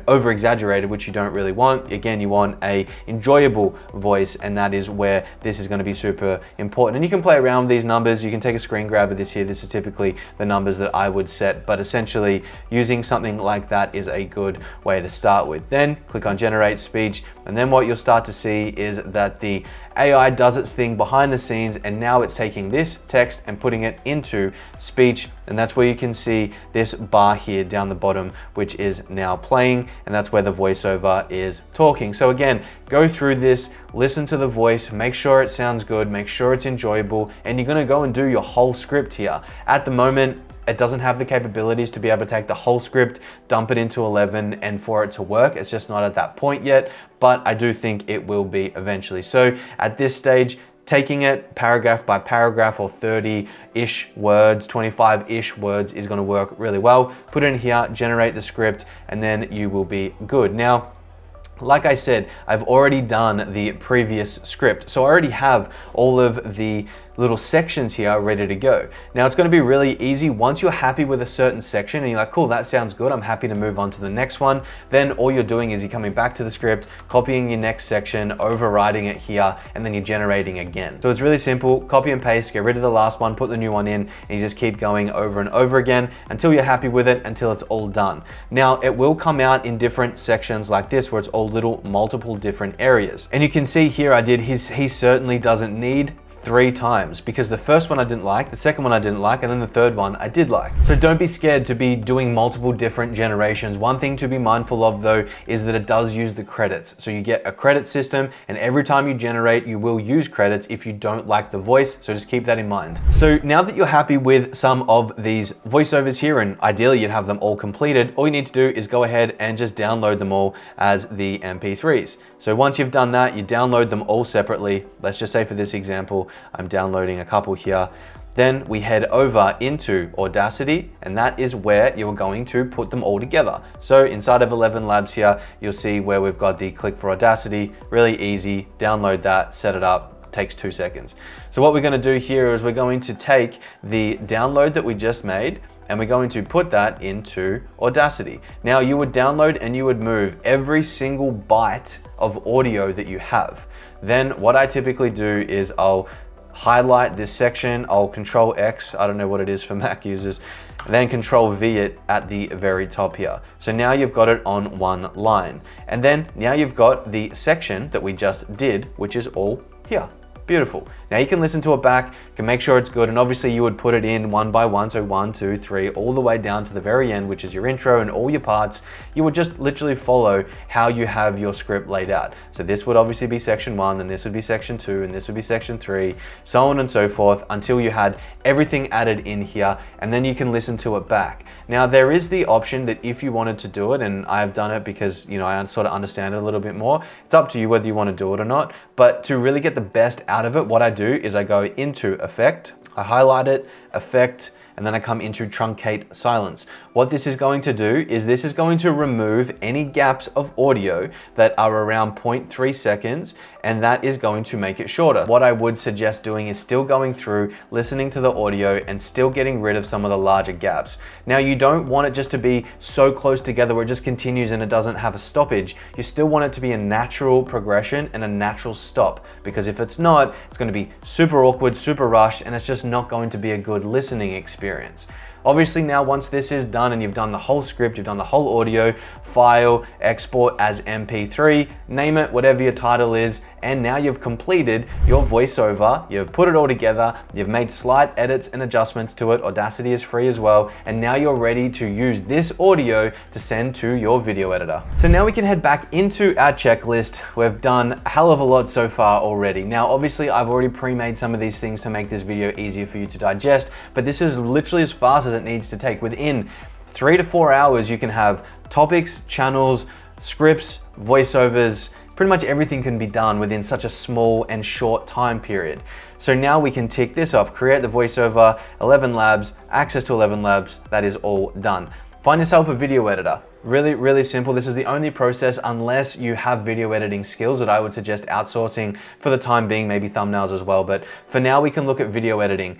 over exaggerated, which you don't really want. Again, you want a enjoyable voice, and that is where this is going to be super important. And you can play around with these numbers. You can take a screen grab of this here. This is typically the numbers that I would set, but essentially using something like that is a good way to start with. Then click on generate speech, and then what you'll start to see is that the AI does its thing behind the scenes, and now it's taking this text and putting it into speech, and that's where you can see this bar here down the bottom, which is now playing, and that's where the voiceover is talking. So again, go through this, listen to the voice, make sure it sounds good, make sure it's enjoyable, and you're gonna go and do your whole script here. At the moment, it doesn't have the capabilities to be able to take the whole script, dump it into 11, and for it to work. It's just not at that point yet, but I do think it will be eventually. So at this stage, taking it paragraph by paragraph or 30-ish words, 25-ish words is gonna work really well. Put it in here, generate the script, and then you will be good. Now, like I said, I've already done the previous script, so I already have all of the little sections here ready to go. Now it's going to be really easy once you're happy with a certain section and you're like, cool, that sounds good, I'm happy to move on to the next one. Then all you're doing is you're coming back to the script, copying your next section, overriding it here, and then you're generating again. So it's really simple, copy and paste, get rid of the last one, put the new one in, and you just keep going over and over again until you're happy with it, until it's all done. Now it will come out in different sections like this, where it's all little multiple different areas. And you can see here I did he certainly doesn't need 3 times, because the first one I didn't like, the second one I didn't like, and then the third one I did like. So don't be scared to be doing multiple different generations. One thing to be mindful of though is that it does use the credits. So you get a credit system, and every time you generate, you will use credits if you don't like the voice. So just keep that in mind. So now that you're happy with some of these voiceovers here, and ideally you'd have them all completed, all you need to do is go ahead and just download them all as the MP3s. So once you've done that, you download them all separately. Let's just say for this example, I'm downloading a couple here. Then we head over into Audacity, and that is where you're going to put them all together. So inside of 11 Labs here, you'll see where we've got the click for Audacity. Really easy, download that, set it up, takes 2 seconds. So what we're gonna do here is we're going to take the download that we just made, and we're going to put that into Audacity. Now you would download and you would move every single byte of audio that you have. Then what I typically do is I'll highlight this section, I'll Control X, I don't know what it is for Mac users, and then Control V it at the very top here. So now you've got it on one line. And then now you've got the section that we just did, which is all here. Beautiful. Now you can listen to it back, can make sure it's good, and obviously you would put it in one by one, so 1, 2, 3, all the way down to the very end, which is your intro and all your parts. You would just literally follow how you have your script laid out. So this would obviously be section 1, then this would be section 2, and this would be section 3, so on and so forth, until you had everything added in here, and then you can listen to it back. Now there is the option that if you wanted to do it, and I've done it because, you know, I sort of understand it a little bit more, it's up to you whether you want to do it or not, but to really get the best out of it, what I do is I go into Effect, I highlight it, Effect, and then I come into Truncate Silence. What this is going to do is this is going to remove any gaps of audio that are around 0.3 seconds, and that is going to make it shorter. What I would suggest doing is still going through, listening to the audio, and still getting rid of some of the larger gaps. Now, you don't want it just to be so close together where it just continues and it doesn't have a stoppage. You still want it to be a natural progression and a natural stop, because if it's not, it's going to be super awkward, super rushed, and it's just not going to be a good listening experience. Obviously now once this is done and you've done the whole script, you've done the whole audio, file, export as MP3, name it, whatever your title is, and now you've completed your voiceover, you've put it all together, you've made slight edits and adjustments to it, Audacity is free as well, and now you're ready to use this audio to send to your video editor. So now we can head back into our checklist. We've done a hell of a lot so far already. Now obviously I've already pre-made some of these things to make this video easier for you to digest, but this is literally as fast as it needs to take. Within 3 to 4 hours, you can have topics, channels, scripts, voiceovers, pretty much everything can be done within such a small and short time period. So now we can tick this off, create the voiceover, 11 labs, access to 11 labs, that is all done. Find yourself a video editor. Really, really simple. This is the only process, unless you have video editing skills, that I would suggest outsourcing for the time being, maybe thumbnails as well. But for now, we can look at video editing.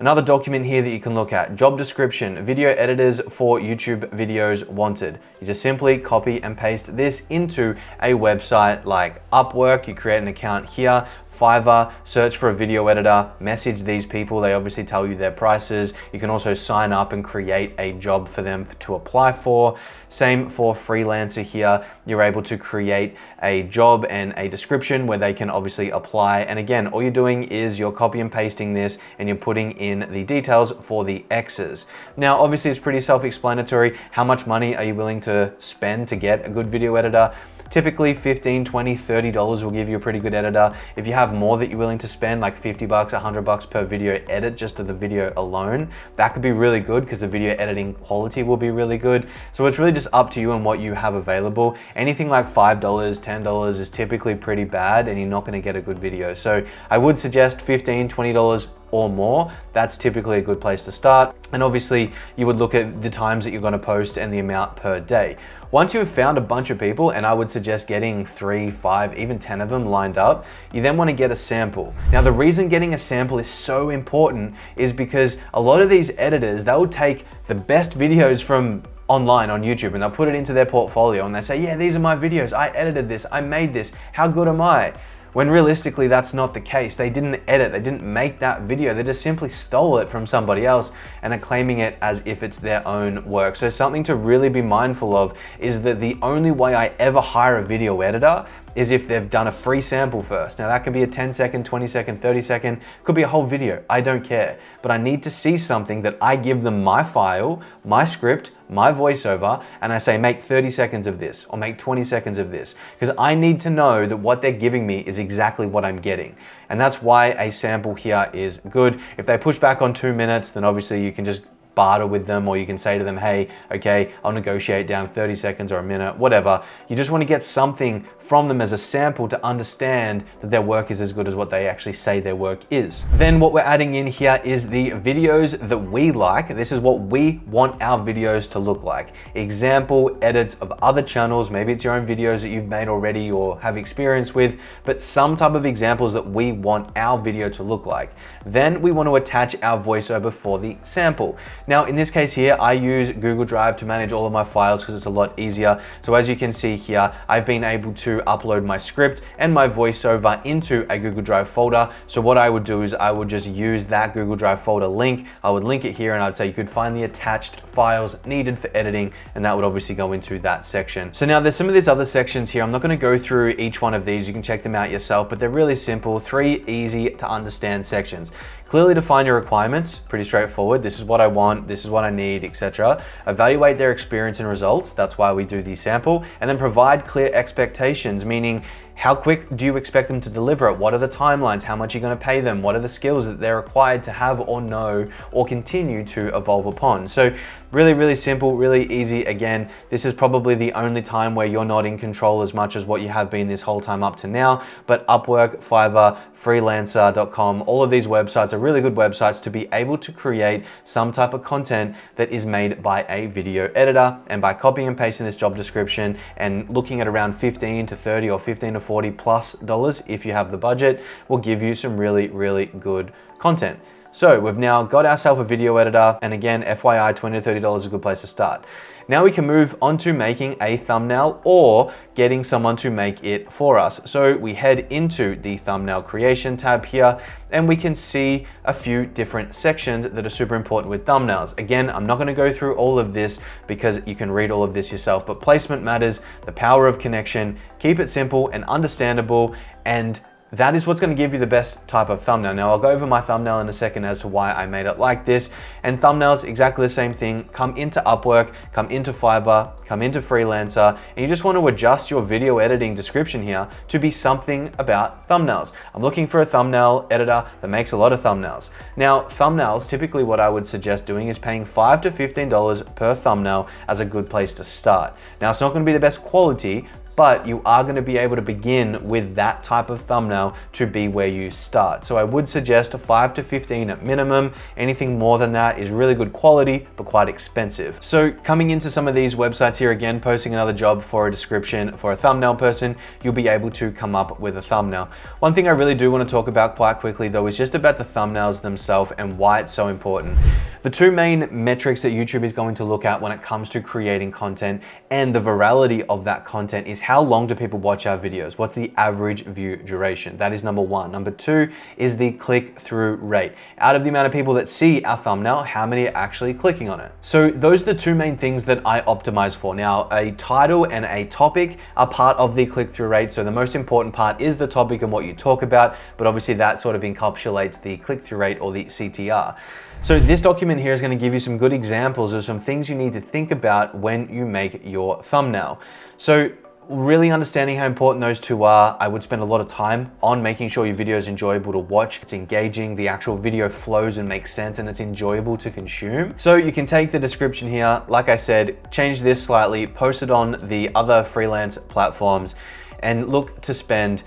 Another document here that you can look at, job description, video editors for YouTube videos wanted. You just simply copy and paste this into a website like Upwork. You create an account here, Fiverr, search for a video editor, message these people, they obviously tell you their prices. You can also sign up and create a job for them to apply for. Same for freelancer here, you're able to create a job and a description where they can obviously apply. And again, all you're doing is you're copy and pasting this and you're putting in the details for the X's. Now, obviously it's pretty self-explanatory. How much money are you willing to spend to get a good video editor? Typically $15, $20, $30 will give you a pretty good editor. If you have more that you're willing to spend, like 50 bucks, 100 bucks per video edit, just to the video alone, that could be really good because the video editing quality will be really good. So it's really just up to you and what you have available. Anything like $5, $10 is typically pretty bad and you're not gonna get a good video. So I would suggest $15, $20 or more. That's typically a good place to start. And obviously you would look at the times that you're gonna post and the amount per day. Once you've found a bunch of people, and I would suggest getting 3, 5, even 10 of them lined up, you then want to get a sample. Now the reason getting a sample is so important is because a lot of these editors, they'll take the best videos from online on YouTube and they'll put it into their portfolio and they say, yeah, these are my videos, I edited this, I made this, how good am I? When realistically, that's not the case. They didn't edit, they didn't make that video, they just simply stole it from somebody else and are claiming it as if it's their own work. So something to really be mindful of is that the only way I ever hire a video editor is if they've done a free sample first. Now that could be a 10-second, 20-second, 30-second, could be a whole video, I don't care. But I need to see something that I give them my file, my script, my voiceover, and I say make 30 seconds of this or make 20 seconds of this, because I need to know that what they're giving me is exactly what I'm getting. And that's why a sample here is good. If they push back on 2 minutes, then obviously you can just barter with them, or you can say to them, hey, okay, I'll negotiate down 30 seconds or a minute, whatever. You just want to get something from them as a sample to understand that their work is as good as what they actually say their work is. Then what we're adding in here is the videos that we like. This is what we want our videos to look like. Example edits of other channels. Maybe it's your own videos that you've made already or have experience with, but some type of examples that we want our video to look like. Then we want to attach our voiceover for the sample. Now, in this case here, I use Google Drive to manage all of my files because it's a lot easier. So as you can see here, I've been able to upload my script and my voiceover into a Google Drive folder. So what I would do is I would just use that Google Drive folder link. I would link it here and I'd say you could find the attached files needed for editing, and that would obviously go into that section. So now there's some of these other sections here. I'm not going to go through each one of these. You can check them out yourself, but they're really simple, 3 easy to understand sections. Clearly define your requirements, pretty straightforward. This is what I want, this is what I need, etc. Evaluate their experience and results. That's why we do the sample. And then provide clear expectations, meaning how quick do you expect them to deliver it? What are the timelines? How much are you going to pay them? What are the skills that they're required to have or know or continue to evolve upon? So really, really simple, really easy. Again, this is probably the only time where you're not in control as much as what you have been this whole time up to now. But Upwork, Fiverr, freelancer.com, all of these websites are really good websites to be able to create some type of content that is made by a video editor. And by copying and pasting this job description and looking at around 15 to 30 or 15 to 40 plus dollars, if you have the budget, will give you some really, really good content. So we've now got ourselves a video editor, and again, FYI, $20 to $30 is a good place to start. Now we can move on to making a thumbnail or getting someone to make it for us. So we head into the thumbnail creation tab here, and we can see a few different sections that are super important with thumbnails. Again, I'm not gonna go through all of this because you can read all of this yourself, but placement matters, the power of connection, keep it simple and understandable, and that is what's going to give you the best type of thumbnail. Now I'll go over my thumbnail in a second as to why I made it like this. And thumbnails, exactly the same thing. Come into Upwork, come into Fiverr, come into Freelancer, and you just want to adjust your video editing description here to be something about thumbnails. I'm looking for a thumbnail editor that makes a lot of thumbnails. Now thumbnails, typically what I would suggest doing is paying $5 to $15 per thumbnail as a good place to start. Now it's not going to be the best quality, but you are going to be able to begin with that type of thumbnail to be where you start. So I would suggest a 5 to 15 at minimum. Anything more than that is really good quality, but quite expensive. So coming into some of these websites here, again, posting another job for a description for a thumbnail person, you'll be able to come up with a thumbnail. One thing I really do want to talk about quite quickly though is just about the thumbnails themselves and why it's so important. The 2 main metrics that YouTube is going to look at when it comes to creating content and the virality of that content is how long do people watch our videos? What's the average view duration? That is number 1. Number 2 is the click-through rate. Out of the amount of people that see our thumbnail, how many are actually clicking on it? So those are the 2 main things that I optimize for. Now, a title and a topic are part of the click-through rate. So the most important part is the topic and what you talk about, but obviously that sort of encapsulates the click-through rate or the CTR. So this document here is going to give you some good examples of some things you need to think about when you make your thumbnail. So really understanding how important those 2 are, I would spend a lot of time on making sure your video is enjoyable to watch, it's engaging, the actual video flows and makes sense, and it's enjoyable to consume. So you can take the description here, like I said, change this slightly, post it on the other freelance platforms, and look to spend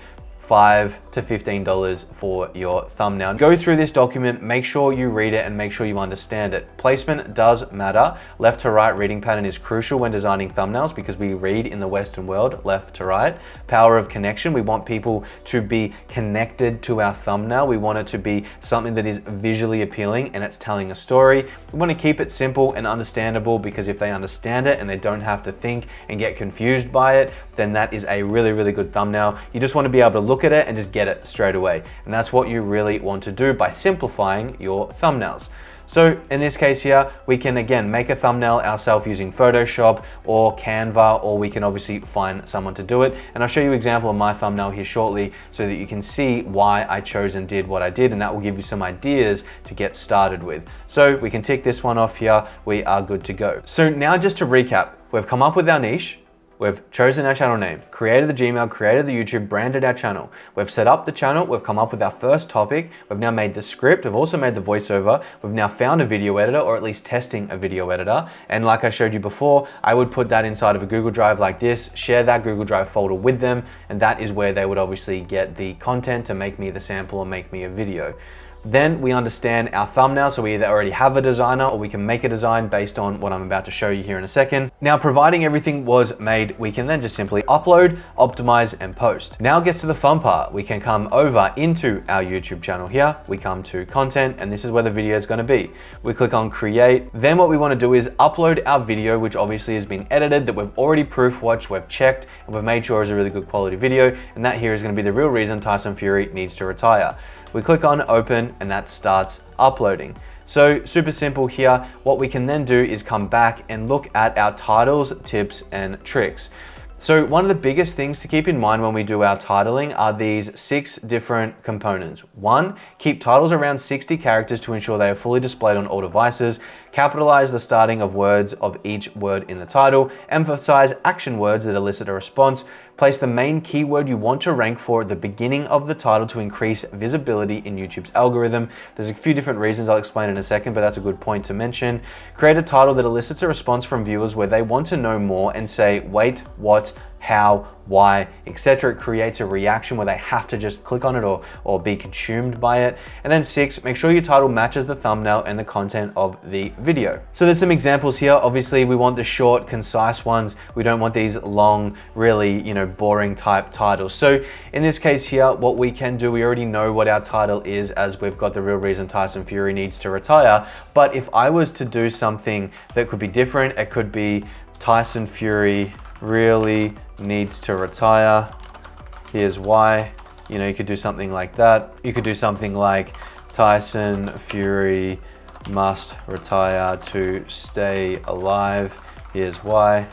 $5 to $15 for your thumbnail. Go through this document, make sure you read it and make sure you understand it. Placement does matter. Left to right reading pattern is crucial when designing thumbnails because we read in the Western world left to right. Power of connection, we want people to be connected to our thumbnail. We want it to be something that is visually appealing and it's telling a story. We want to keep it simple and understandable because if they understand it and they don't have to think and get confused by it, then that is a really, really good thumbnail. You just want to be able to look at it and just get it straight away. And that's what you really want to do by simplifying your thumbnails. So in this case here, we can again make a thumbnail ourselves using Photoshop or Canva, or we can obviously find someone to do it. And I'll show you an example of my thumbnail here shortly so that you can see why I chose and did what I did, and that will give you some ideas to get started with. So we can tick this one off here, we are good to go. So now just to recap, we've come up with our niche, we've chosen our channel name, created the Gmail, created the YouTube, branded our channel. We've set up the channel, we've come up with our first topic, we've now made the script, we've also made the voiceover, we've now found a video editor, or at least testing a video editor. And like I showed you before, I would put that inside of a Google Drive like this, share that Google Drive folder with them, and that is where they would obviously get the content to make me the sample or make me a video. Then we understand our thumbnail, so we either already have a designer or we can make a design based on what I'm about to show you here in a second. Now, providing everything was made, we can then just simply upload, optimize, and post. Now it gets to the fun part. We can come over into our YouTube channel here. We come to content, and this is where the video is gonna be. We click on create. Then what we wanna do is upload our video, which obviously has been edited, that we've already proof watched, we've checked, and we've made sure is a really good quality video. And that here is gonna be the real reason Tyson Fury needs to retire. We click on open and that starts uploading. So super simple here. What we can then do is come back and look at our titles, tips, and tricks. So one of the biggest things to keep in mind when we do our titling are these 6 different components. 1, keep titles around 60 characters to ensure they are fully displayed on all devices. Capitalize the starting of words of each word in the title. Emphasize action words that elicit a response. Place the main keyword you want to rank for at the beginning of the title to increase visibility in YouTube's algorithm. There's a few different reasons I'll explain in a second, but that's a good point to mention. Create a title that elicits a response from viewers where they want to know more and say, wait, what, how, why, etc. It creates a reaction where they have to just click on it or be consumed by it. And then 6, make sure your title matches the thumbnail and the content of the video. So there's some examples here. Obviously, we want the short, concise ones. We don't want these long, really, boring type titles. So in this case here, what we can do, we already know what our title is, as we've got the real reason Tyson Fury needs to retire. But if I was to do something that could be different, it could be Tyson Fury really needs to retire. Here's why. You could do something like that. You could do something like Tyson Fury must retire to stay alive. Here's why.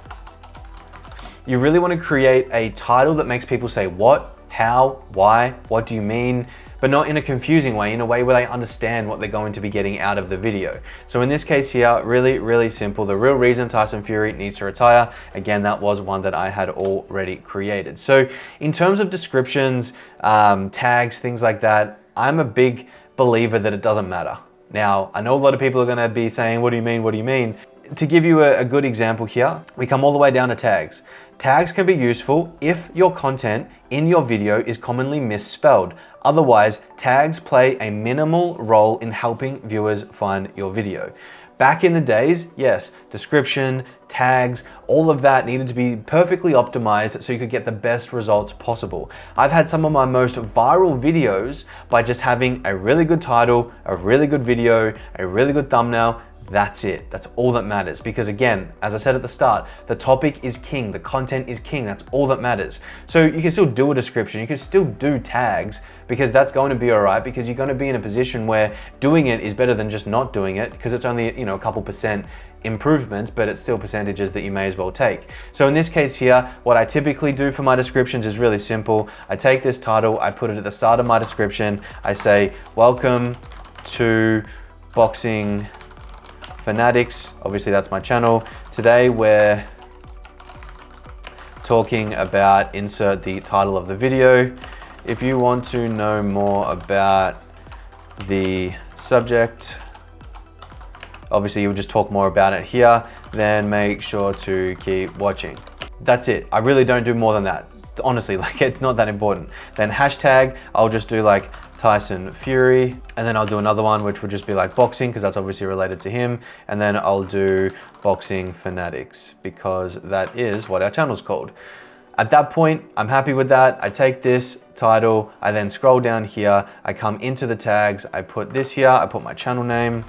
You really want to create a title that makes people say what, how, why, what do you mean? But not in a confusing way, in a way where they understand what they're going to be getting out of the video. So in this case here, really, really simple. The real reason Tyson Fury needs to retire. Again, that was one that I had already created. So in terms of descriptions, tags, things like that, I'm a big believer that it doesn't matter. Now, I know a lot of people are gonna be saying, what do you mean, what do you mean? To give you a good example here, we come all the way down to tags. Tags can be useful if your content in your video is commonly misspelled. Otherwise, tags play a minimal role in helping viewers find your video. Back in the days, yes, description, tags, all of that needed to be perfectly optimized so you could get the best results possible. I've had some of my most viral videos by just having a really good title, a really good video, a really good thumbnail. That's it. That's all that matters. Because again, as I said at the start, the topic is king, the content is king. That's all that matters. So you can still do a description, you can still do tags, because that's going to be all right, because you're going to be in a position where doing it is better than just not doing it, because it's only, a couple percent improvement, but it's still percentages that you may as well take. So in this case here, what I typically do for my descriptions is really simple. I take this title, I put it at the start of my description. I say, welcome to Boxing Fanatics. Obviously that's my channel. Today we're talking about, insert the title of the video. If you want to know more about the subject, obviously you'll just talk more about it here, then make sure to keep watching. That's it. I really don't do more than that. Honestly, it's not that important. Then hashtag, I'll just do like Tyson Fury, and then I'll do another one which would just be like boxing, because that's obviously related to him, and then I'll do Boxing Fanatics, because that is what our channel's called. At that point, I'm happy with that. I take this title, I then scroll down here, I come into the tags, I put this here, I put my channel name.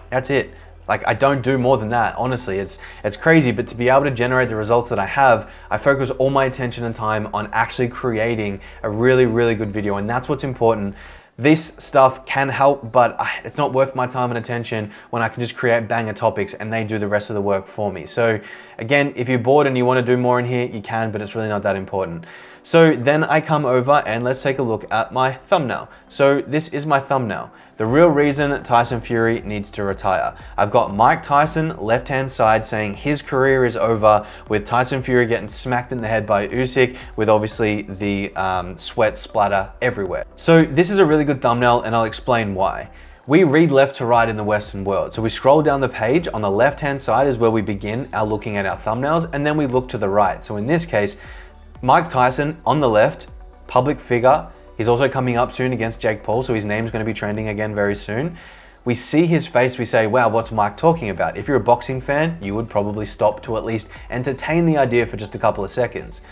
That's it. I don't do more than that, honestly. It's crazy, but to be able to generate the results that I have, I focus all my attention and time on actually creating a really, really good video, and that's what's important. This stuff can help, but it's not worth my time and attention when I can just create banger topics and they do the rest of the work for me. So again, if you're bored and you want to do more in here, you can, but it's really not that important. So then I come over and let's take a look at my thumbnail. So this is my thumbnail. The real reason Tyson Fury needs to retire. I've got Mike Tyson left-hand side saying his career is over, with Tyson Fury getting smacked in the head by Usyk, with obviously the sweat splatter everywhere. So this is a really good thumbnail, and I'll explain why. We read left to right in the Western world. So we scroll down the page, on the left-hand side is where we begin our looking at our thumbnails, and then we look to the right. So in this case, Mike Tyson on the left, public figure, He's also coming up soon against Jake Paul, so his name's going to be trending again very soon. We see his face, we say, wow, what's Mike talking about? If you're a boxing fan, you would probably stop to at least entertain the idea for just a couple of seconds.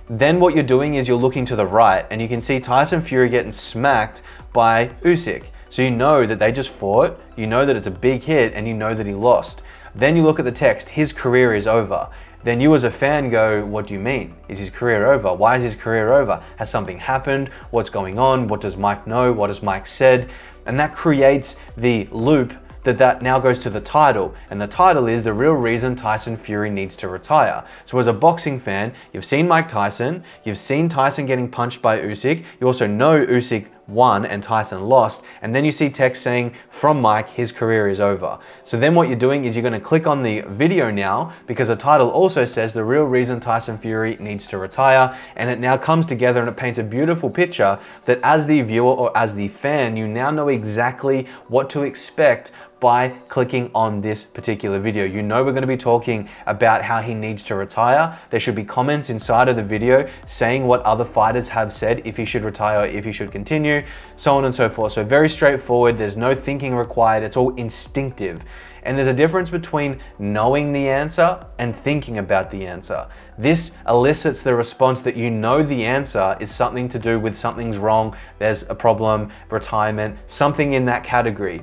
Then what you're doing is you're looking to the right and you can see Tyson Fury getting smacked by Usyk. So you know that they just fought, you know that it's a big hit, and you know that he lost. Then you look at the text, his career is over. Then you as a fan go, what do you mean? Is his career over? Why is his career over? Has something happened? What's going on? What does Mike know? What has Mike said? And that creates the loop that now goes to the title. And the title is the real reason Tyson Fury needs to retire. So as a boxing fan, you've seen Mike Tyson, you've seen Tyson getting punched by Usyk, you also know Usyk won and Tyson lost, and then you see text saying from Mike, his career is over. So then what you're doing is you're going to click on the video now, because the title also says the real reason Tyson Fury needs to retire, and it now comes together and it paints a beautiful picture that as the viewer or as the fan, you now know exactly what to expect by clicking on this particular video. You know we're going to be talking about how he needs to retire. There should be comments inside of the video saying what other fighters have said, if he should retire, if he should continue, so on and so forth. So very straightforward, there's no thinking required, it's all instinctive. And there's a difference between knowing the answer and thinking about the answer. This elicits the response that you know the answer is something to do with something's wrong, there's a problem, retirement, something in that category.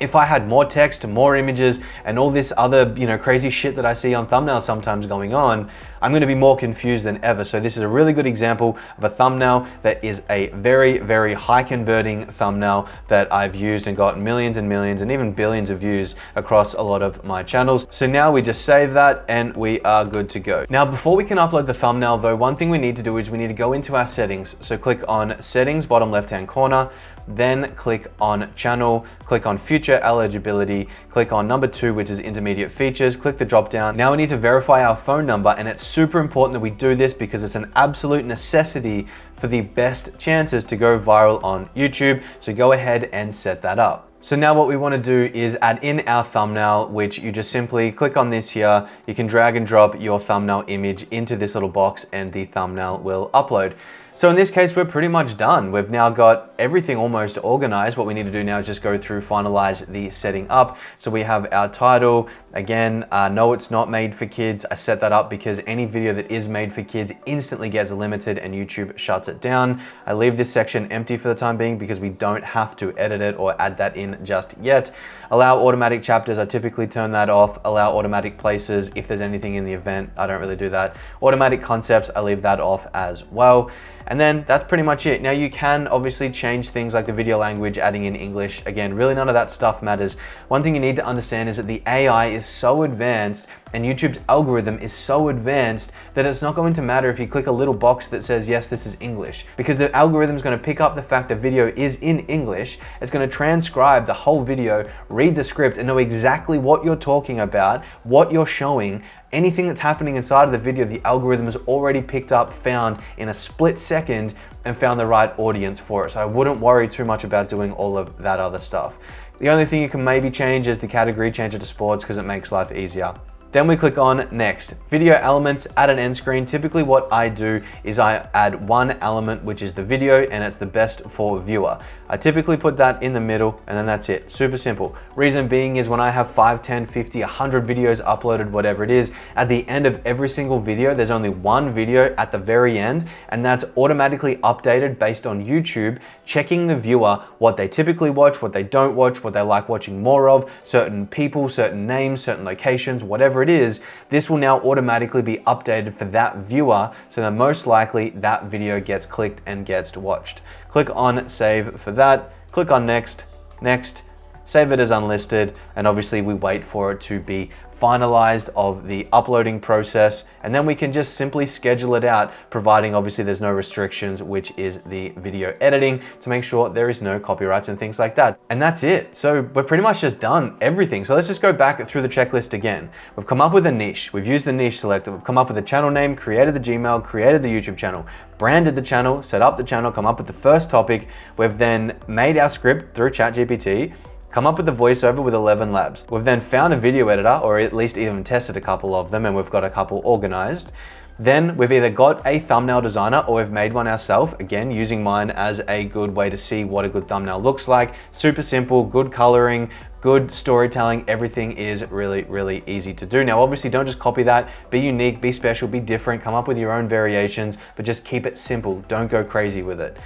If I had more text, more images, and all this other, crazy shit that I see on thumbnails sometimes going on, I'm going to be more confused than ever. So this is a really good example of a thumbnail that is a very, very high converting thumbnail that I've used and got millions and millions and even billions of views across a lot of my channels. So now we just save that and we are good to go. Now, before we can upload the thumbnail though, one thing we need to do is we need to go into our settings. So click on settings, bottom left-hand corner, then click on channel, click on future eligibility, click on number 2, which is intermediate features, click the drop down. Now we need to verify our phone number, and it's super important that we do this because it's an absolute necessity for the best chances to go viral on YouTube. So go ahead and set that up. So now what we want to do is add in our thumbnail, which you just simply click on this here. You can drag and drop your thumbnail image into this little box and the thumbnail will upload. So in this case, we're pretty much done. We've now got everything almost organized. What we need to do now is just go through, finalize the setting up. So we have our title. Again, no, it's not made for kids. I set that up because any video that is made for kids instantly gets limited and YouTube shuts it down. I leave this section empty for the time being because we don't have to edit it or add that in just yet. Allow automatic chapters, I typically turn that off. Allow automatic places if there's anything in the event, I don't really do that. Automatic concepts, I leave that off as well. And then that's pretty much it. Now you can obviously change things like the video language, adding in English. Again, really none of that stuff matters. One thing you need to understand is that the AI is so advanced and YouTube's algorithm is so advanced that it's not going to matter if you click a little box that says, yes, this is English, because the algorithm is going to pick up the fact that video is in English. It's going to transcribe the whole video, read the script, and know exactly what you're talking about, what you're showing. Anything that's happening inside of the video, the algorithm has already picked up, found in a split second, and found the right audience for it. So I wouldn't worry too much about doing all of that other stuff. The only thing you can maybe change is the category, change it to sports because it makes life easier. Then we click on next. Video elements, add an end screen. Typically what I do is I add one element, which is the video, and it's the best for viewer. I typically put that in the middle and then that's it. Super simple. Reason being is when I have 5, 10, 50, 100 videos uploaded, whatever it is, at the end of every single video, there's only one video at the very end, and that's automatically updated based on YouTube, checking the viewer, what they typically watch, what they don't watch, what they like watching more of, certain people, certain names, certain locations, whatever it is. This will now automatically be updated for that viewer, so that most likely that video gets clicked and gets watched. Click on save for that, click on next, next, save it as unlisted, and obviously we wait for it to be finalized of the uploading process, and then we can just simply schedule it out, providing obviously there's no restrictions, which is the video editing, to make sure there is no copyrights and things like that. And that's it. So we're pretty much just done everything. So let's just go back through the checklist again. We've come up with a niche, we've used the niche selector, we've come up with a channel name, created the Gmail, created the YouTube channel, branded the channel, set up the channel, come up with the first topic. We've then made our script through ChatGPT, come up with the voiceover with 11 labs. We've then found a video editor, or at least even tested a couple of them, and we've got a couple organized. Then we've either got a thumbnail designer or we've made one ourselves, again, using mine as a good way to see what a good thumbnail looks like. Super simple, good coloring, good storytelling, everything is really, really easy to do. Now, obviously don't just copy that, be unique, be special, be different, come up with your own variations, but just keep it simple. Don't go crazy with it.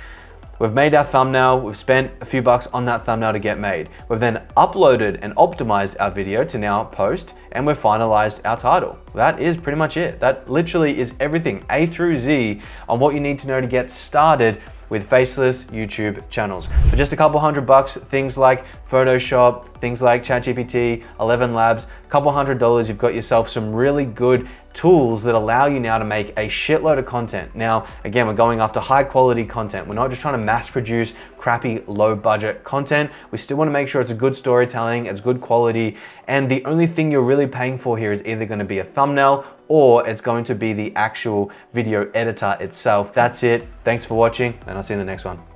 We've made our thumbnail, we've spent a few bucks on that thumbnail to get made. We've then uploaded and optimized our video to now post, and we've finalized our title. That is pretty much it. That literally is everything, A through Z, on what you need to know to get started with faceless YouTube channels. For just a couple $100, things like Photoshop, things like ChatGPT, 11 Labs, a couple $100, you've got yourself some really good tools that allow you now to make a shitload of content. Now, again, we're going after high quality content. We're not just trying to mass produce crappy, low budget content. We still want to make sure it's a good storytelling, it's good quality, and the only thing you're really paying for here is either going to be a thumbnail or it's going to be the actual video editor itself. That's it. Thanks for watching, and I'll see you in the next one.